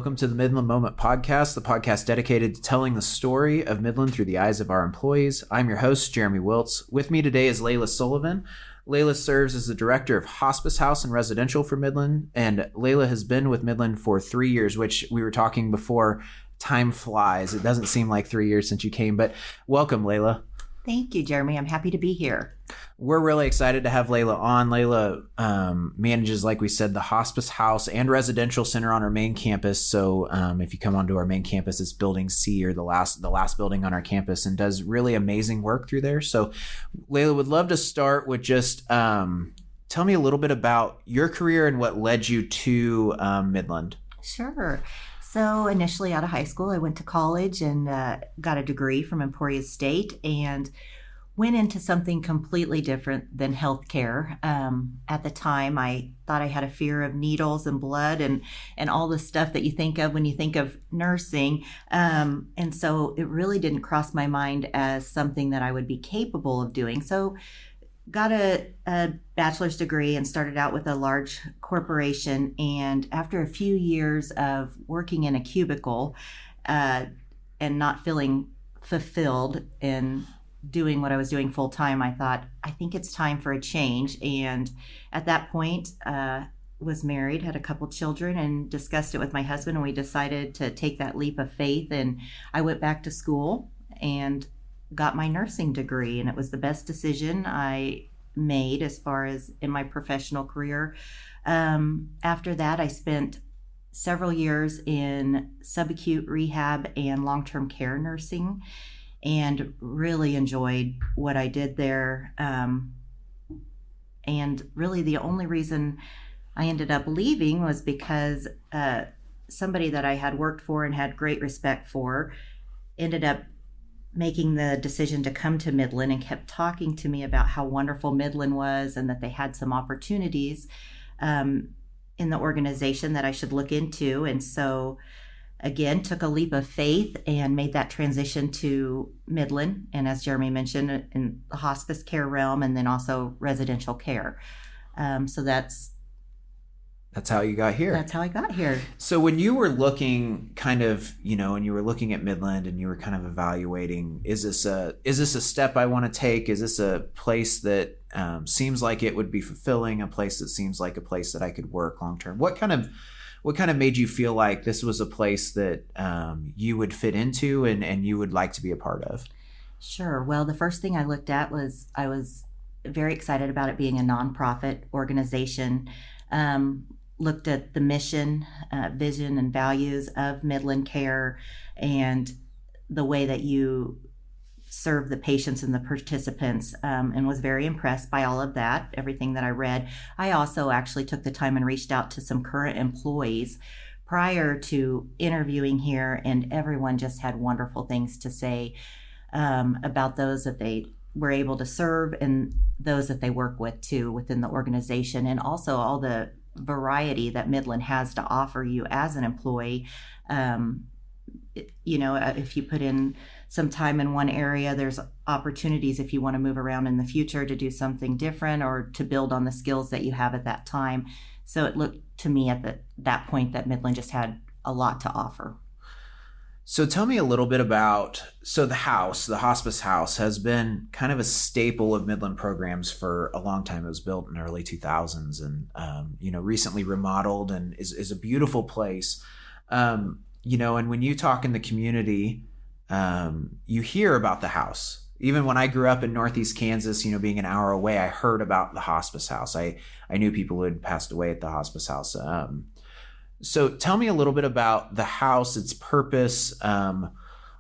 Welcome to the Midland Moment Podcast, the podcast dedicated to telling the story of Midland through the eyes of our employees. I'm your host, Jeremy Wiltz. With me today is Layla Sullivan. Layla serves as the director of Hospice House and Residential for Midland, and Layla has been with Midland for 3 years, which we were talking before. Time flies. It doesn't seem like 3 years since you came, but welcome, Layla. Thank you, Jeremy. I'm happy to be here. We're really excited to have Layla on. Layla manages, like we said, the Hospice House and Residential Center on our main campus. So if you come onto our main campus, it's Building C, or the last building on our campus, and does really amazing work through there. So Layla, would love to start with just tell me a little bit about your career and what led you to Midland. Sure. So initially out of high school, I went to college and got a degree from Emporia State and went into something completely different than healthcare. At the time, I thought I had a fear of needles and blood and all the stuff that you think of when you think of nursing. And so it really didn't cross my mind as something that I would be capable of doing. So got a bachelor's degree and started out with a large corporation. And after a few years of working in a cubicle and not feeling fulfilled in doing what I was doing full time, I thought, I think it's time for a change. And at that point, was married, had a couple children, and discussed it with my husband. And we decided to take that leap of faith. And I went back to school and got my nursing degree, and it was the best decision I made as far as in my professional career. After that, I spent several years in subacute rehab and long-term care nursing and really enjoyed what I did there. And really the only reason I ended up leaving was because somebody that I had worked for and had great respect for ended up making the decision to come to Midland and kept talking to me about how wonderful Midland was and that they had some opportunities in the organization that I should look into. And so again, took a leap of faith and made that transition to Midland. And as Jeremy mentioned, in the hospice care realm, and then also residential care. So that's how you got here. That's how I got here. So when you were looking kind of, and you were looking at Midland and you were kind of evaluating, is this a step I want to take? Is this a place that seems like it would be fulfilling, a place that seems like a place that I could work long term? What kind of made you feel like this was a place that you would fit into and you would like to be a part of? Sure. Well, the first thing I looked at was I was very excited about it being a nonprofit organization. Looked at the mission, vision, and values of Midland Care and the way that you serve the patients and the participants, and was very impressed by all of that, everything that I read. I also actually took the time and reached out to some current employees prior to interviewing here, and everyone just had wonderful things to say about those that they were able to serve and those that they work with too within the organization, and also all the variety that Midland has to offer you as an employee. If you put in some time in one area, there's opportunities if you want to move around in the future to do something different or to build on the skills that you have at that time. So it looked to me at that point that Midland just had a lot to offer. So tell me a little bit about, the Hospice House has been kind of a staple of Midland programs for a long time. It was built in the early 2000s and, recently remodeled and is a beautiful place. And when you talk in the community, you hear about the house. Even when I grew up in Northeast Kansas, being an hour away, I heard about the Hospice House. I knew people who had passed away at the Hospice House. So tell me a little bit about the house, its purpose,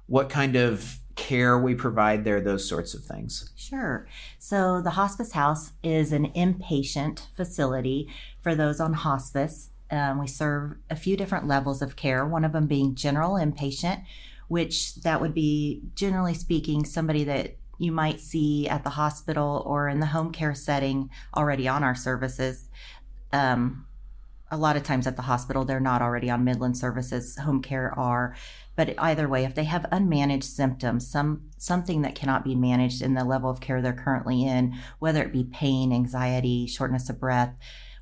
what kind of care we provide there, those sorts of things. Sure. So the Hospice House is an inpatient facility for those on hospice. We serve a few different levels of care, one of them being general inpatient, which that would be, generally speaking, somebody that you might see at the hospital or in the home care setting already on our services. A lot of times at the hospital, they're not already on Midland services, home care are. But either way, if they have unmanaged symptoms, something that cannot be managed in the level of care they're currently in, whether it be pain, anxiety, shortness of breath,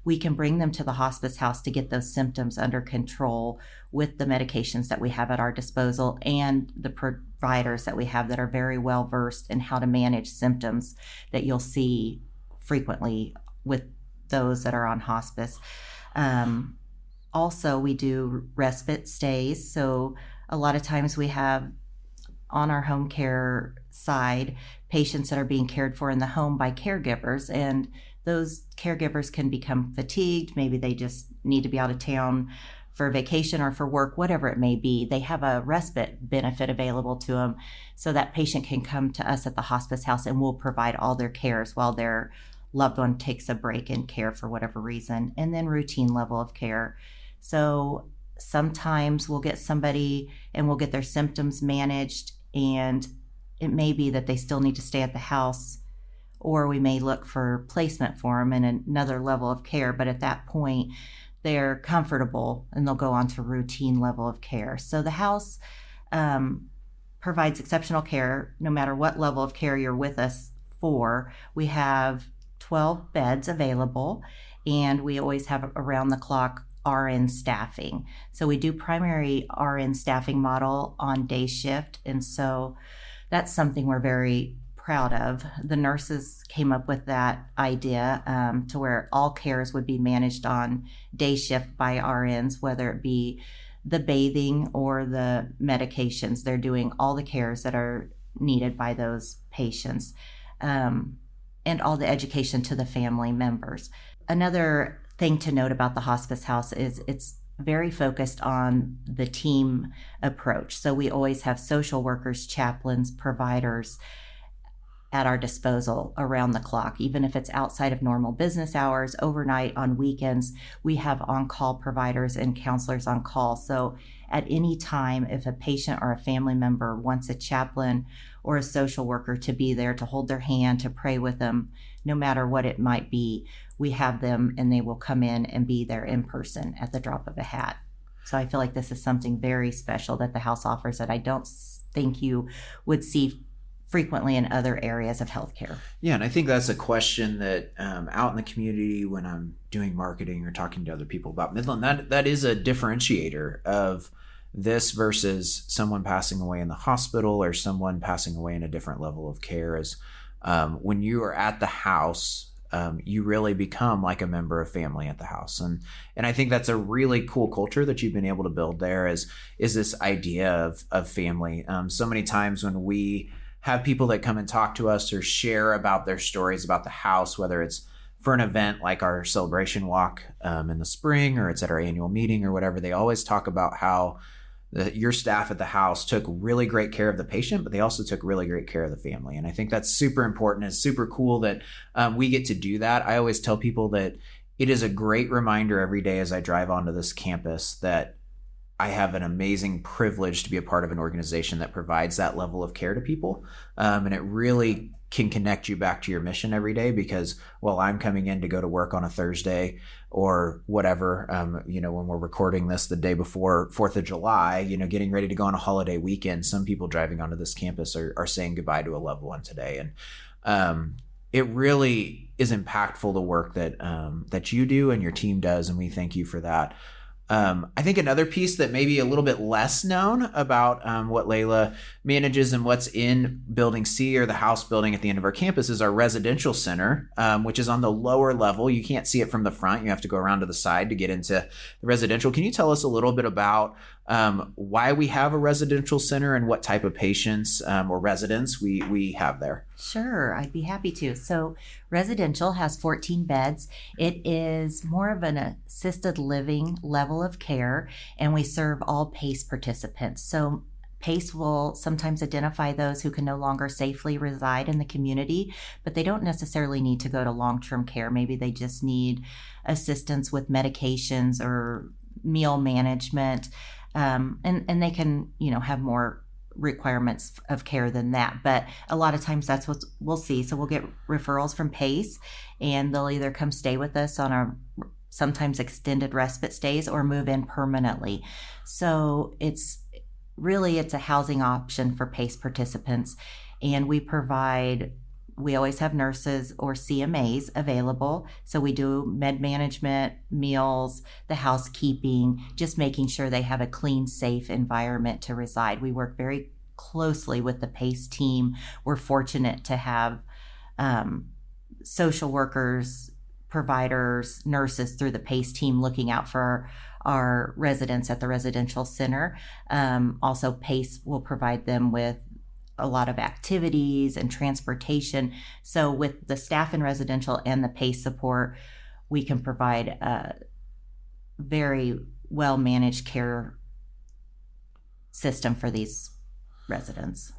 we can bring them to the hospice house to get those symptoms under control with the medications that we have at our disposal and the providers that we have that are very well versed in how to manage symptoms that you'll see frequently with those that are on hospice. Also, we do respite stays. So a lot of times we have on our home care side patients that are being cared for in the home by caregivers, and those caregivers can become fatigued. Maybe they just need to be out of town for vacation or for work, whatever it may be. They have a respite benefit available to them, so that patient can come to us at the hospice house and we'll provide all their cares while their loved one takes a break in care for whatever reason, and then routine level of care. So sometimes we'll get somebody and we'll get their symptoms managed, and it may be that they still need to stay at the house, or we may look for placement for them in another level of care. But at that point, they're comfortable and they'll go on to routine level of care. So the house provides exceptional care no matter what level of care you're with us for. We have 12 beds available, and we always have around the clock RN staffing. So we do primary RN staffing model on day shift, and so that's something we're very proud of. The nurses came up with that idea to where all cares would be managed on day shift by RNs, whether it be the bathing or the medications. They're doing all the cares that are needed by those patients, and all the education to the family members. Another thing to note about the hospice house is it's very focused on the team approach. So we always have social workers, chaplains, providers at our disposal around the clock. Even if it's outside of normal business hours, overnight, on weekends, we have on-call providers and counselors on call. So at any time, if a patient or a family member wants a chaplain or a social worker to be there to hold their hand, to pray with them, no matter what it might be, we have them and they will come in and be there in person at the drop of a hat. So I feel like this is something very special that the house offers that I don't think you would see frequently in other areas of healthcare. Yeah, and I think that's a question that out in the community when I'm doing marketing or talking to other people about Midland, that is a differentiator of this versus someone passing away in the hospital or someone passing away in a different level of care. Is when you are at the house, you really become like a member of family at the house. And I think that's a really cool culture that you've been able to build there is this idea of family. So many times when we have people that come and talk to us or share about their stories about the house, whether it's for an event like our celebration walk in the spring, or it's at our annual meeting or whatever, they always talk about how your staff at the house took really great care of the patient, but they also took really great care of the family. And I think that's super important. It's super cool that we get to do that. I always tell people that it is a great reminder every day as I drive onto this campus that I have an amazing privilege to be a part of an organization that provides that level of care to people. And it really can connect you back to your mission every day, because while I'm coming in to go to work on a Thursday or whatever, when we're recording this the day before 4th of July, getting ready to go on a holiday weekend, some people driving onto this campus are saying goodbye to a loved one today. And it really is impactful, the work that you do and your team does. And we thank you for that. I think another piece that may be a little bit less known about what Layla manages and what's in Building C, or the house building at the end of our campus, is our residential center, which is on the lower level. You can't see it from the front. You have to go around to the side to get into the residential. Can you tell us a little bit about why we have a residential center and what type of patients or residents we have there? Sure, I'd be happy to. So residential has 14 beds. It is more of an assisted living level of care, and we serve all PACE participants. So PACE will sometimes identify those who can no longer safely reside in the community, but they don't necessarily need to go to long-term care. Maybe they just need assistance with medications or meal management, and they can, have more requirements of care than that. But a lot of times that's what we'll see. So we'll get referrals from PACE, and they'll either come stay with us on our sometimes extended respite stays or move in permanently. So it's a housing option for PACE participants, and we provide we always have nurses or CMAs available. So we do med management, meals, the housekeeping, just making sure they have a clean, safe environment to reside. We work very closely with the PACE team. We're fortunate to have social workers, providers, nurses through the PACE team looking out for our residents at the residential center. Also, PACE will provide them with a lot of activities and transportation. So with the staff in residential and the PACE support, we can provide a very well managed care system for these residents.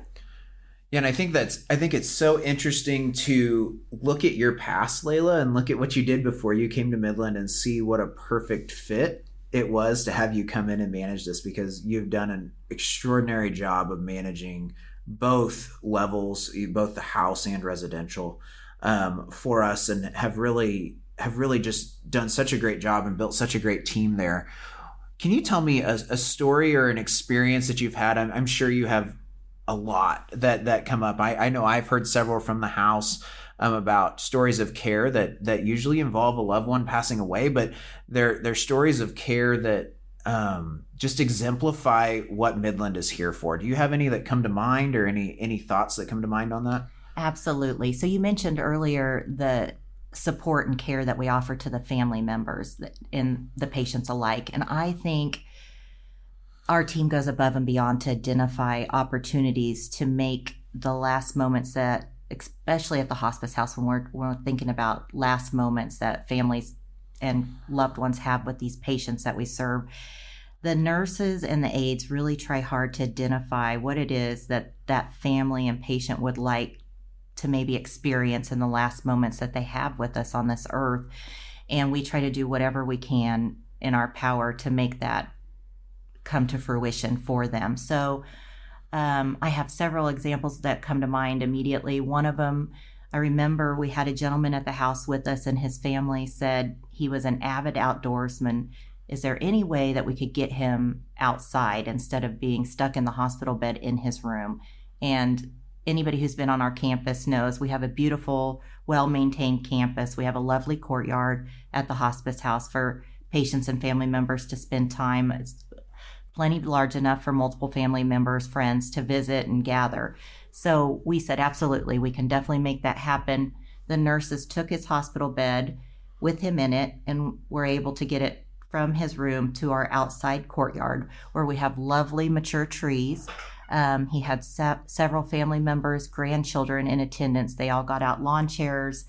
Yeah, and I think it's so interesting to look at your past, Layla, and look at what you did before you came to Midland and see what a perfect fit it was to have you come in and manage this, because you've done an extraordinary job of managing both levels, both the house and residential, for us, and have really just done such a great job and built such a great team there. Can you tell me a story or an experience that you've had? I'm sure you have a lot that come up. I know I've heard several from the house about stories of care that usually involve a loved one passing away, but they're stories of care that just exemplify what Midland is here for. Do you have any that come to mind, or any thoughts that come to mind on that? Absolutely. So you mentioned earlier the support and care that we offer to the family members and the patients alike. And I think our team goes above and beyond to identify opportunities to make the last moments that, especially at the hospice house, when we're thinking about last moments that families and loved ones have with these patients that we serve, the nurses and the aides really try hard to identify what it is that that family and patient would like to maybe experience in the last moments that they have with us on this earth. And we try to do whatever we can in our power to make that come to fruition for them. So I have several examples that come to mind immediately. One of them, I remember we had a gentleman at the house with us, and his family said he was an avid outdoorsman. Is there any way that we could get him outside instead of being stuck in the hospital bed in his room? And anybody who's been on our campus knows we have a beautiful, well-maintained campus. We have a lovely courtyard at the hospice house for patients and family members to spend time. It's plenty large enough for multiple family members, friends to visit and gather. So we said, absolutely, we can definitely make that happen. The nurses took his hospital bed with him in it, and were able to get it from his room to our outside courtyard, where we have lovely mature trees. He had several family members, grandchildren in attendance. They all got out lawn chairs.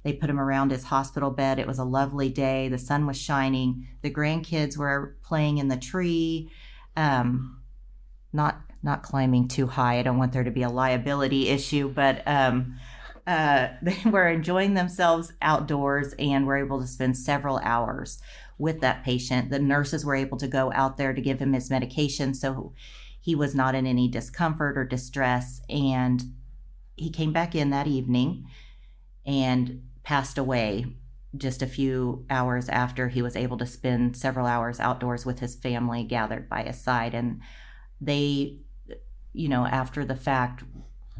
They put him around his hospital bed. It was a lovely day. The sun was shining. The grandkids were playing in the tree, not climbing too high. I don't want there to be a liability issue, but they were enjoying themselves outdoors and were able to spend several hours with that patient. The nurses were able to go out there to give him his medication, so he was not in any discomfort or distress. And he came back in that evening and passed away just a few hours after he was able to spend several hours outdoors with his family gathered by his side. And they, after the fact,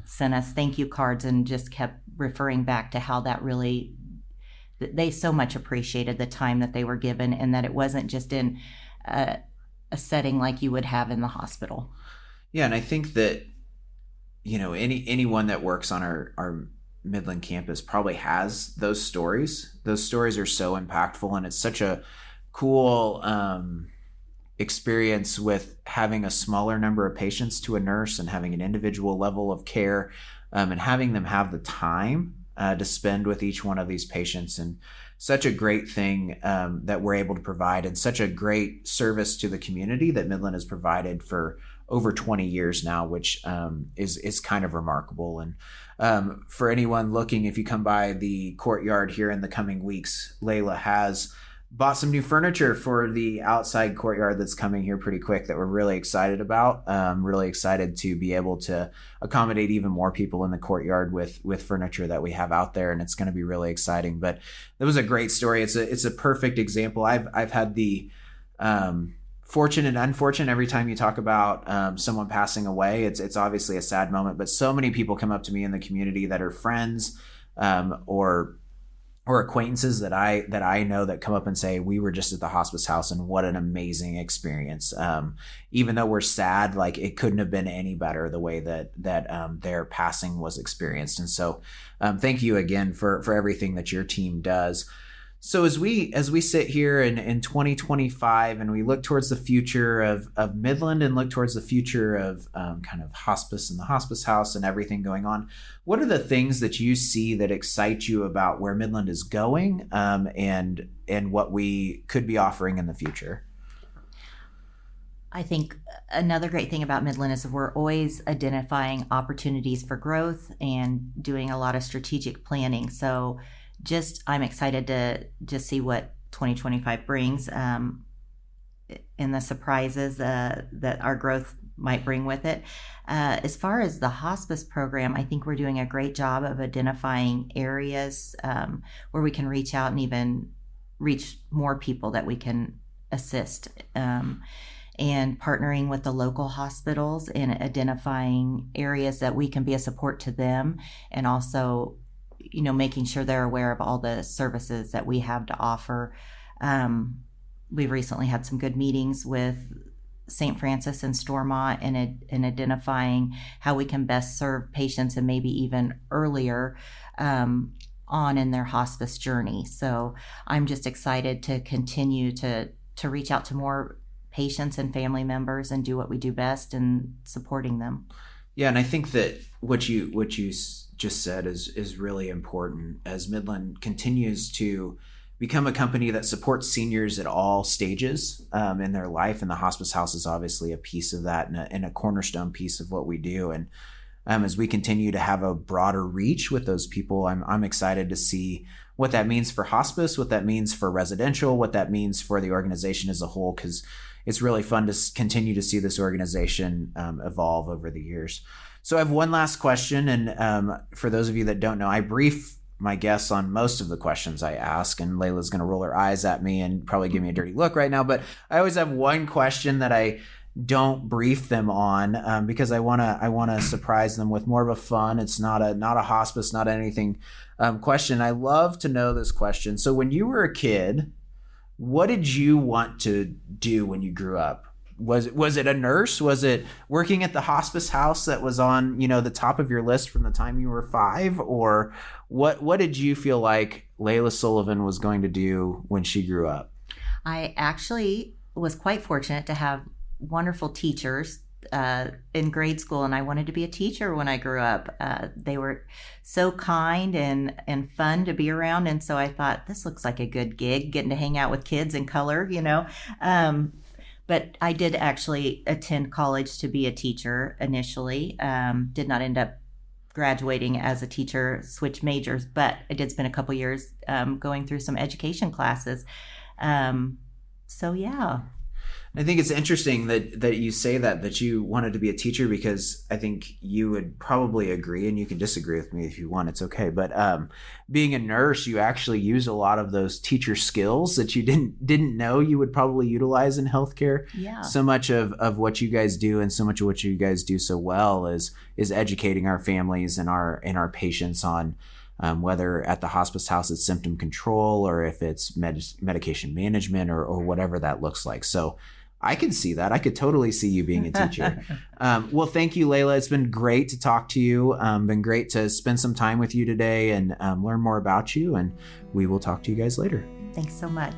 sent us thank you cards and just kept referring back to how that really, they so much appreciated the time that they were given, and that it wasn't just in a setting like you would have in the hospital. Yeah, and I think that anyone that works on our Midland campus probably has those stories. Those stories are so impactful, and it's such a cool experience with having a smaller number of patients to a nurse, and having an individual level of care, and having them have the time to spend with each one of these patients. And such a great thing that we're able to provide, and such a great service to the community that Midland has provided for over 20 years now, which is kind of remarkable. And for anyone looking, if you come by the courtyard here in the coming weeks, Layla has bought some new furniture for the outside courtyard that's coming here pretty quick, that we're really excited about. Really excited to be able to accommodate even more people in the courtyard with furniture that we have out there, and it's going to be really exciting. But that was a great story. It's a perfect example. I've had the fortunate and unfortunate every time you talk about someone passing away. It's obviously a sad moment, but so many people come up to me in the community that are friends or acquaintances that I know that come up and say, we were just at the hospice house and what an amazing experience. Even though we're sad, like it couldn't have been any better the way that their passing was experienced. And so thank you again for everything that your team does. So as we sit here in 2025 and we look towards the future of Midland and look towards the future of kind of hospice and the hospice house and everything going on, what are the things that you see that excite you about where Midland is going and what we could be offering in the future? I think another great thing about Midland is we're always identifying opportunities for growth and doing a lot of strategic planning. So I'm excited to just see what 2025 brings and the surprises that our growth might bring with it. As far as the hospice program, I think we're doing a great job of identifying areas where we can reach out and even reach more people that we can assist. And partnering with the local hospitals and identifying areas that we can be a support to them, and also making sure they're aware of all the services that we have to offer. We've recently had some good meetings with St. Francis and Stormont and identifying how we can best serve patients and maybe even earlier on in their hospice journey. So I'm just excited to continue to reach out to more patients and family members and do what we do best in supporting them. Yeah, and I think that what you just said is really important as Midland continues to become a company that supports seniors at all stages in their life, and the hospice house is obviously a piece of that and a cornerstone piece of what we do. And as we continue to have a broader reach with those people, I'm excited to see what that means for hospice, what that means for residential, what that means for the organization as a whole, because it's really fun to continue to see this organization evolve over the years. So I have one last question, and for those of you that don't know, I brief my guests on most of the questions I ask, and Layla's going to roll her eyes at me and probably give me a dirty look right now, but I always have one question that I don't brief them on because I want to surprise them with more of a fun. It's not a hospice, not anything question. I love to know this question. So when you were a kid, what did you want to do when you grew up? Was it a nurse? Was it working at the hospice house that was on, the top of your list from the time you were 5? Or what did you feel like Layla Sullivan was going to do when she grew up? I actually was quite fortunate to have wonderful teachers in grade school, and I wanted to be a teacher when I grew up. They were so kind and fun to be around, and so I thought, this looks like a good gig, getting to hang out with kids in color, But I did actually attend college to be a teacher initially. Did not end up graduating as a teacher, switched majors, but I did spend a couple years going through some education classes. So yeah. I think it's interesting that you say that you wanted to be a teacher, because I think you would probably agree, and you can disagree with me if you want, it's okay. But being a nurse, you actually use a lot of those teacher skills that you didn't know you would probably utilize in healthcare. Yeah. So much of what you guys do, and so much of what you guys do so well is educating our families and our patients on whether at the hospice house it's symptom control, or if it's medication management, or whatever that looks like. So I can see that. I could totally see you being a teacher. Well, thank you, Layla. It's been great to talk to you. Been great to spend some time with you today and learn more about you. And we will talk to you guys later. Thanks so much.